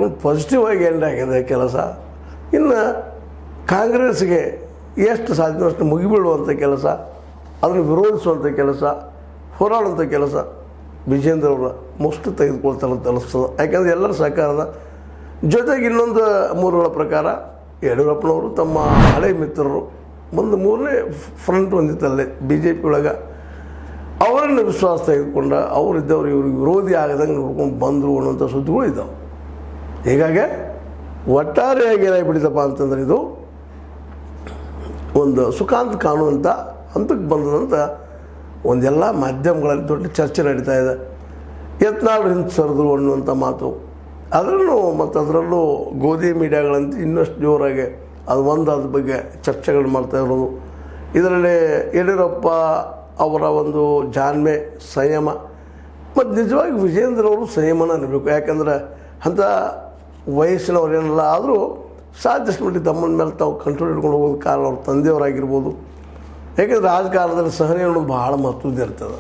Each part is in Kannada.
ಇಟ್ಕೊಂಡು ಪಾಸಿಟಿವ್ ಆಗಿ ಎಂಡ್ ಆಗಿದೆ ಕೆಲಸ. ಇನ್ನು ಕಾಂಗ್ರೆಸ್ಗೆ ಎಷ್ಟು ಸಾಧ್ಯವೋ ಅಷ್ಟು ಮುಗಿಬೀಳುವಂಥ ಕೆಲಸ, ಅದನ್ನು ವಿರೋಧಿಸುವಂಥ ಕೆಲಸ, ಹೋರಾಡುವಂಥ ಕೆಲಸ ವಿಜೇಂದ್ರ ಅವರ ಮೋಸ್ಟ್ ತೆಗೆದುಕೊಳ್ತಾರೆ ಅಂತ ಅನಿಸ್ತದೆ. ಯಾಕಂದರೆ ಎಲ್ಲರ ಸಹಕಾರದ ಜೊತೆಗೆ ಇನ್ನೊಂದು ಮೂಲಗಳ ಪ್ರಕಾರ ಯಡಿಯೂರಪ್ಪನವರು ತಮ್ಮ ಹಳೆ ಮಿತ್ರರು ಒಂದು ಮೂರನೇ ಫ್ರಂಟ್ ಹೊಂದಿತ್ತಲ್ಲೇ ಬಿ ಜೆ ಪಿ ಒಳಗೆ ಅವರನ್ನು ವಿಶ್ವಾಸ ತೆಗೆದುಕೊಂಡ ಅವರಿದ್ದವರು ಇವ್ರಿಗೆ ವಿರೋಧಿ ಆಗದಂಗೆ ನೋಡ್ಕೊಂಡು ಬಂದರು ಅನ್ನೋಂಥ ಸುದ್ದಿಗಳು ಇದ್ದಾವೆ. ಹೀಗಾಗಿ ಒಟ್ಟಾರೆಯಾಗಿ ಏನಾಗಿಬಿಟ್ಟಿದಪ್ಪ ಅಂತಂದ್ರೆ ಇದು ಒಂದು ಸುಖಾಂತ ಕಾಣುವಂಥ ಹಂತಕ್ಕೆ ಬಂದದಂತ ಒಂದೆಲ್ಲ ಮಾಧ್ಯಮಗಳಲ್ಲಿ ದೊಡ್ಡ ಚರ್ಚೆ ನಡೀತಾ ಇದೆ. ಯತ್ನಾಳ್ ಹಿಂದೆ ಸರಿದ್ರು ಅನ್ನುವಂಥ ಮಾತು, ಅದರಲ್ಲೂ ಮತ್ತು ಅದರಲ್ಲೂ ಗೋಧಿ ಮೀಡಿಯಾಗಳಂತ ಇನ್ನಷ್ಟು ಜೋರಾಗಿ ಅದು ಅದ್ರ ಬಗ್ಗೆ ಚರ್ಚೆಗಳು ಮಾಡ್ತಾ ಇರೋದು. ಇದರಲ್ಲಿ ಯಡಿಯೂರಪ್ಪ ಅವರ ಒಂದು ಜಾಣ್ಮೆ, ಸಂಯಮ ಮತ್ತು ನಿಜವಾಗಿ ವಿಜೇಂದ್ರ ಅವರು ಸಂಯಮನ ಅನ್ನಬೇಕು. ಯಾಕಂದ್ರೆ ಅಂಥ ವಯಸ್ಸಿನವ್ರೇನಲ್ಲ, ಆದರೂ ಸಾಧ್ಯಷ್ಟು ಮಟ್ಟಿಗೆ ತಮ್ಮನ ಮೇಲೆ ತಾವು ಕಂಟ್ರೋಲ್ ಹಿಡ್ಕೊಂಡು ಹೋಗೋದು ಕಾರಣ ಅವ್ರ ತಂದೆಯವರಾಗಿರ್ಬೋದು. ಯಾಕೆಂದರೆ ರಾಜಕಾರಣದಲ್ಲಿ ಸಹನೆ ಅನ್ನೋದು ಭಾಳ ಮಹತ್ವದ ಇರ್ತದೆ.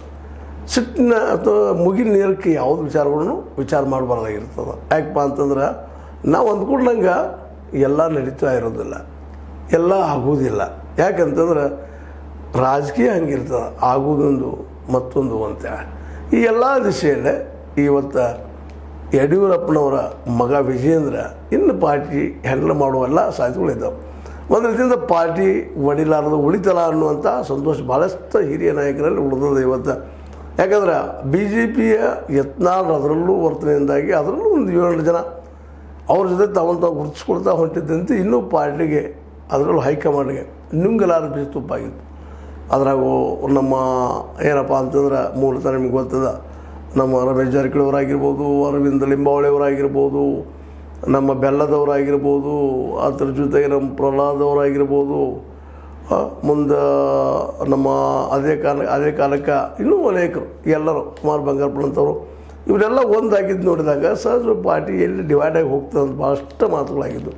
ಸಿಟ್ಟಿನ ಅಥವಾ ಮುಗಿನ ನೀರಕ್ಕೆ ಯಾವುದು ವಿಚಾರಗಳನ್ನು ವಿಚಾರ ಮಾಡಬಾರ್ದಾಗಿರ್ತದೆ. ಯಾಕಪ್ಪ ಅಂತಂದ್ರೆ ನಾವು ಅಂದ್ಕೊಂಡಂಗೆ ಎಲ್ಲ ನಡೀತಾ ಇರೋದಿಲ್ಲ, ಎಲ್ಲ ಆಗೋದಿಲ್ಲ. ಯಾಕಂತಂದ್ರೆ ರಾಜಕೀಯ ಹಂಗಿರ್ತದೆ, ಆಗೋದೊಂದು ಮತ್ತೊಂದು ಅಂತ. ಈ ಎಲ್ಲ ದಿಶೆಯಲ್ಲೇ ಇವತ್ತು ಯಡಿಯೂರಪ್ಪನವರ ಮಗ ವಿಜೇಂದ್ರ ಇನ್ನು ಪಾರ್ಟಿ ಹ್ಯಾಂಡಲ್ ಮಾಡುವೆಲ್ಲ ಸಾಧ್ಯತೆಗಳಿದ್ದಾವೆ. ಒಂದು ರೀತಿಯಿಂದ ಪಾರ್ಟಿ ಒಡಿಲಾರದು ಉಳಿತಲ್ಲ ಅನ್ನುವಂಥ ಸಂತೋಷ ಭಾಳಷ್ಟು ಹಿರಿಯ ನಾಯಕರಲ್ಲಿ ಉಳಿದದ ಇವತ್ತು. ಯಾಕಂದ್ರೆ ಬಿ ಜೆ ಪಿಯ ಯತ್ನಾಳ್ ಅದರಲ್ಲೂ ವರ್ತನೆಯಿಂದಾಗಿ ಅದರಲ್ಲೂ ಒಂದು 7 ಜನ ಅವ್ರ ಜೊತೆ ತಾವು ಗುರುತಿಸ್ಕೊಳ್ತಾ ಹೊಂಟಿದ್ದಂತೆ ಇನ್ನೂ ಪಾರ್ಟಿಗೆ ಅದರಲ್ಲೂ ಹೈಕಮಾಂಡ್ಗೆ ನುಂಗಲಾರ ಬೀಜ ತುಪ್ಪಾಗಿತ್ತು. ಅದ್ರಾಗೂ ನಮ್ಮ ಏನಪ್ಪ ಅಂತಂದ್ರೆ ಮೂಲತಃ ನಿಮ್ಗೆ ಗೊತ್ತದ, ನಮ್ಮ ರಮೇಶ್ ಜಾರಕಿಹೊಳಿ ಅವರಾಗಿರ್ಬೋದು, ಅರವಿಂದ ಲಿಂಬಾವಳಿ ಅವರಾಗಿರ್ಬೋದು, ನಮ್ಮ ಬೆಲ್ಲದವರಾಗಿರ್ಬೋದು, ಅದ್ರ ಜೊತೆಗೆ ನಮ್ಮ ಪ್ರಹ್ಲಾದ್ ಅವರಾಗಿರ್ಬೋದು, ಮುಂದೆ ನಮ್ಮ ಅದೇ ಕಾಲಕ್ಕೆ ಇನ್ನೂ ಅನೇಕರು ಎಲ್ಲರೂ ಕುಮಾರ್ ಬಂಗಾರಪ್ಪನಂಥವ್ರು ಇವರೆಲ್ಲ ಒಂದಾಗಿದ್ದು ನೋಡಿದಾಗ ಸಹಜ ಪಾರ್ಟಿ ಎಲ್ಲಿ ಡಿವೈಡ್ ಆಗಿ ಹೋಗ್ತದೆ ಅಂತ ಭಾಳಷ್ಟು ಮಾತುಗಳಾಗಿದ್ದು.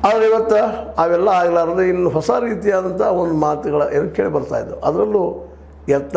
ಆದರೆ ಇವತ್ತು ಅವೆಲ್ಲ ಆಗಲಾರದೆ ಇನ್ನು ಹೊಸ ರೀತಿಯಾದಂಥ ಒಂದು ಮಾತುಗಳ ಏನು ಕೇಳಿ ಬರ್ತಾಯಿದ್ದವು. ಅದರಲ್ಲೂ ಯತ್ನ